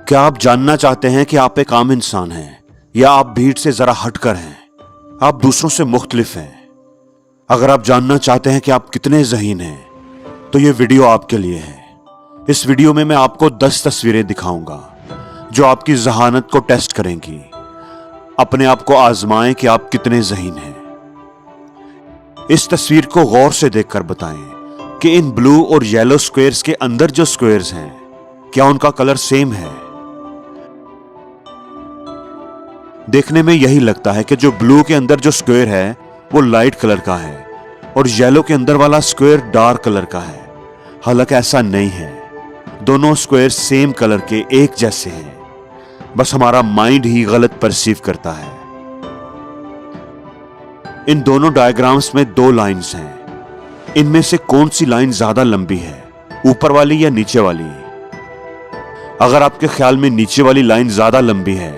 क्या आप जानना चाहते हैं कि आप एक आम इंसान हैं या आप भीड़ से जरा हटकर हैं? आप दूसरों से मुख्तलिफ हैं। अगर आप जानना चाहते हैं कि आप कितने ज़हीन हैं तो ये वीडियो आपके लिए है। इस वीडियो में मैं आपको 10 तस्वीरें दिखाऊंगा जो आपकी ज़हानत को टेस्ट करेंगी। अपने आप को आजमाएं कि आप कितने ज़हीन हैं। इस तस्वीर को गौर से देखकर बताएं कि इन ब्लू और येलो स्क्वायर्स के अंदर जो स्क्वायर्स हैं क्या उनका कलर सेम है। देखने में यही लगता है कि जो ब्लू के अंदर जो स्क्वायर है वो लाइट कलर का है और येलो के अंदर वाला स्क्वायर डार्क कलर का है। हालांकि ऐसा नहीं है, दोनों स्क्वायर सेम कलर के एक जैसे हैं, बस हमारा माइंड ही गलत परसीव करता है। इन दोनों डायग्राम्स में 2 लाइंस हैं। इनमें से कौन सी लाइन ज्यादा लंबी है, ऊपर वाली या नीचे वाली? अगर आपके ख्याल में नीचे वाली लाइन ज्यादा लंबी है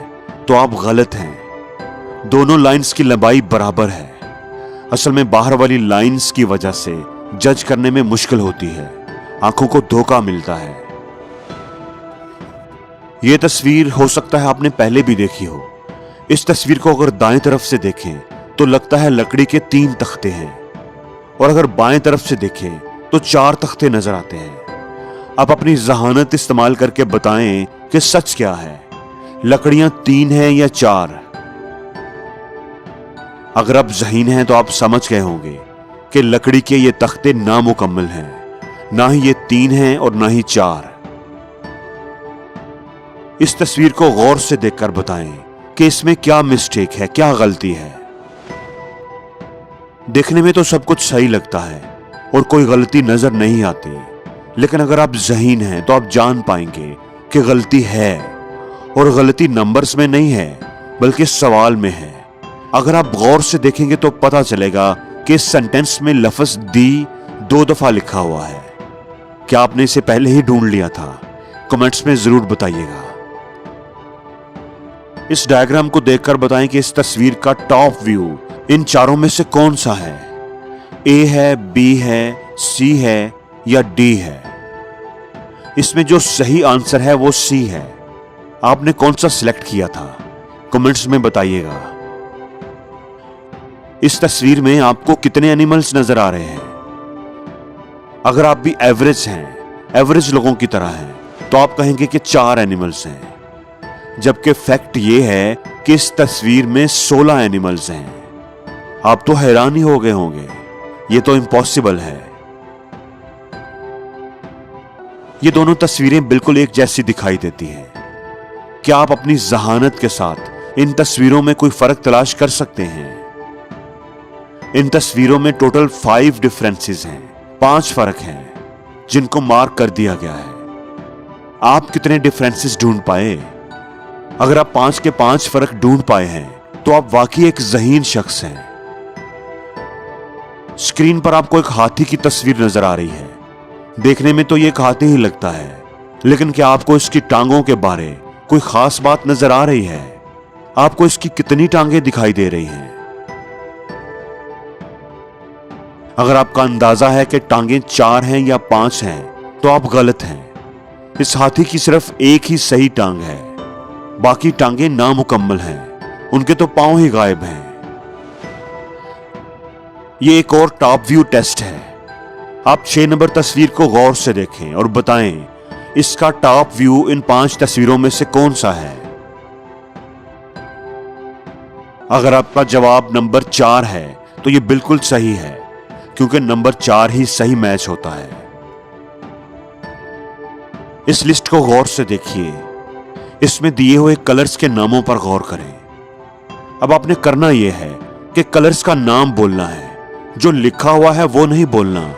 तो आप गलत हैं। दोनों लाइंस की लंबाई बराबर है। असल में बाहर वाली लाइंस की वजह से जज करने में मुश्किल होती है, आंखों को धोखा मिलता है। यह तस्वीर हो सकता है आपने पहले भी देखी हो। इस तस्वीर को अगर दाएं तरफ से देखें तो लगता है लकड़ी के 3 तख्ते हैं और अगर बाएं तरफ से देखें तो 4 तख्ते नजर आते हैं। आप अपनी ज़हानत इस्तेमाल करके बताएं कि सच क्या है, लकड़ियां 3 हैं या 4? अगर आप ज़हीन हैं तो आप समझ गए होंगे कि लकड़ी के ये तख्ते नामुकम्मल हैं, ना ही ये 3 हैं और ना ही 4। इस तस्वीर को गौर से देखकर बताएं कि इसमें क्या मिस्टेक है, क्या गलती है। देखने में तो सब कुछ सही लगता है और कोई गलती नजर नहीं आती, लेकिन अगर आप ज़हीन हैं तो आप जान पाएंगे कि गलती है और गलती नंबर्स में नहीं है बल्कि सवाल में है। अगर आप गौर से देखेंगे तो पता चलेगा कि इस सेंटेंस में लफ्ज दी 2 दफा लिखा हुआ है। क्या आपने इसे पहले ही ढूंढ लिया था? कमेंट्स में जरूर बताइएगा। इस डायग्राम को देखकर बताएं कि इस तस्वीर का टॉप व्यू इन चारों में से कौन सा है? ए है, बी है, सी है या डी है? इसमें जो सही आंसर है वो सी है। आपने कौन सा सिलेक्ट किया था? कमेंट्स में बताइएगा। इस तस्वीर में आपको कितने एनिमल्स नजर आ रहे हैं? अगर आप भी एवरेज हैं, एवरेज लोगों की तरह हैं, तो आप कहेंगे कि 4 एनिमल्स हैं, जबकि फैक्ट ये है कि इस तस्वीर में 16 एनिमल्स हैं। आप तो हैरान ही हो गए होंगे, ये तो इम्पॉसिबल है। ये दोनों तस्वीरें बिल्कुल एक जैसी दिखाई देती हैं। क्या आप अपनी ज़हानत के साथ इन तस्वीरों में कोई फर्क तलाश कर सकते हैं? इन तस्वीरों में टोटल 5 डिफरेंसेस हैं, 5 फर्क हैं जिनको मार्क कर दिया गया है। आप कितने डिफरेंसेस ढूंढ पाए? अगर आप 5 के 5 फर्क ढूंढ पाए हैं तो आप वाकई एक ज़हीन शख्स हैं। स्क्रीन पर आपको एक हाथी की तस्वीर नजर आ रही है। देखने में तो ये एक हाथी ही लगता है, लेकिन क्या आपको इसकी टांगों के बारे कोई खास बात नजर आ रही है? आपको इसकी कितनी टांगें दिखाई दे रही हैं? अगर आपका अंदाजा है कि टांगें 4 हैं या 5 हैं तो आप गलत हैं। इस हाथी की सिर्फ एक ही सही टांग है, बाकी टांगें नामुकम्मल हैं, उनके तो पांव ही गायब हैं। ये एक और टॉप व्यू टेस्ट है। आप 6 नंबर तस्वीर को गौर से देखें और बताएं इसका टॉप व्यू इन 5 तस्वीरों में से कौन सा है। अगर आपका जवाब नंबर 4 है तो यह बिल्कुल सही है, क्योंकि नंबर 4 ही सही मैच होता है। इस लिस्ट को गौर से देखिए, इसमें दिए हुए कलर्स के नामों पर गौर करें। अब आपने करना यह है कि कलर्स का नाम बोलना है, जो लिखा हुआ है वो नहीं बोलना।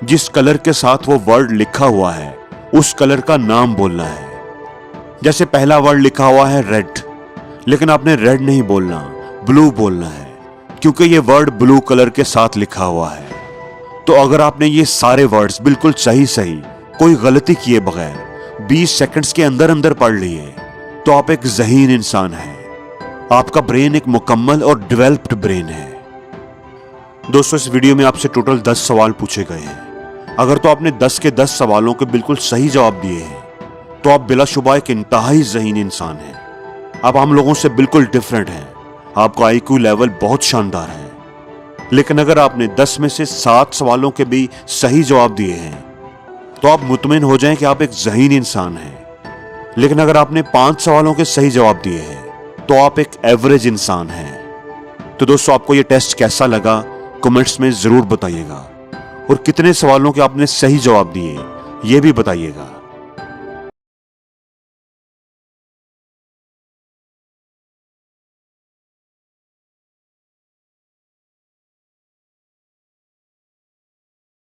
जिस कलर के साथ वो वर्ड लिखा हुआ है उस कलर का नाम बोलना है। जैसे पहला वर्ड लिखा हुआ है रेड, लेकिन आपने रेड नहीं बोलना, ब्लू बोलना है, क्योंकि ये वर्ड ब्लू कलर के साथ लिखा हुआ है। तो अगर आपने ये सारे वर्ड्स बिल्कुल सही कोई गलती किए बगैर 20 सेकंड्स के अंदर अंदर पढ़ लिए तो आप एक ज़हीन इंसान हैं। आपका ब्रेन एक मुकम्मल और डेवलप्ड ब्रेन है। दोस्तों, इस वीडियो में आपसे टोटल 10 सवाल पूछे गए हैं। अगर तो आपने 10 के 10 सवालों के बिल्कुल सही जवाब दिए हैं तो आप बिलाशुबा एक इंतहाई ज़हीन इंसान हैं। आप हम लोगों से बिल्कुल डिफरेंट हैं। आपका आईक्यू लेवल बहुत शानदार है। लेकिन अगर आपने 10 में से 7 सवालों के भी सही जवाब दिए हैं तो आप मुतमिन हो जाएं कि आप एक ज़हीन इंसान हैं। लेकिन अगर आपने 5 सवालों के सही जवाब दिए हैं तो आप एक एवरेज इंसान हैं। तो दोस्तों, आपको ये टेस्ट कैसा लगा कमेंट्स में ज़रूर बताइएगा, और कितने सवालों के आपने सही जवाब दिए ये भी बताइएगा।